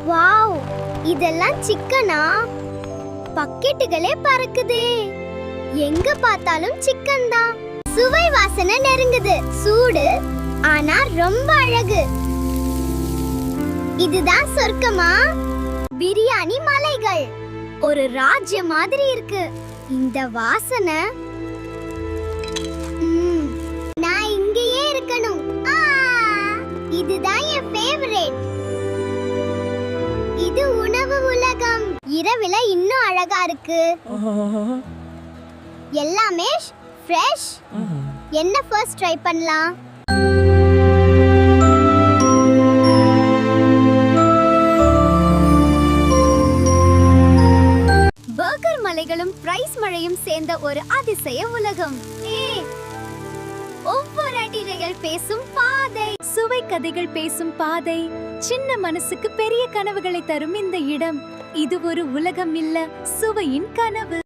Wow, இதெல்லாம் சிக்கனா? பக்கெட்டுகளே பறக்குதே. எங்க பார்த்தாலும் சிக்கன் தான். சுவை வாசனை நெருங்குது. சூடு ஆனா ரொம்ப அழகு. இதுதான் சொர்க்கமா? பிரியாணி மலைகள் ஒரு ராஜ்யம் மாதிரி இருக்கு. இந்த வாசனை, நான் இங்கேயே இருக்கணும். இதுதான் என் ஃபேவரட். இது உணவு உலகம். இரவுல இன்னும் அழகா இருக்கு. எல்லாமே ஃப்ரெஷ். என்ன ஃபர்ஸ்ட் ட்ரை பண்ணலாம்? பர்கர் மலைகளும் பிரைஸ் மழையும் சேர்ந்த ஒரு அதிசய உலகம். ஒவ்வொரு அடிகள் பேசும் பாதை, சுவை கதைகள் பேசும் பாதை, சின்ன மனசுக்கு பெரிய கனவுகளை தரும் இந்த இடம். இது ஒரு உலகம் இல்ல, சுவையின் கனவு.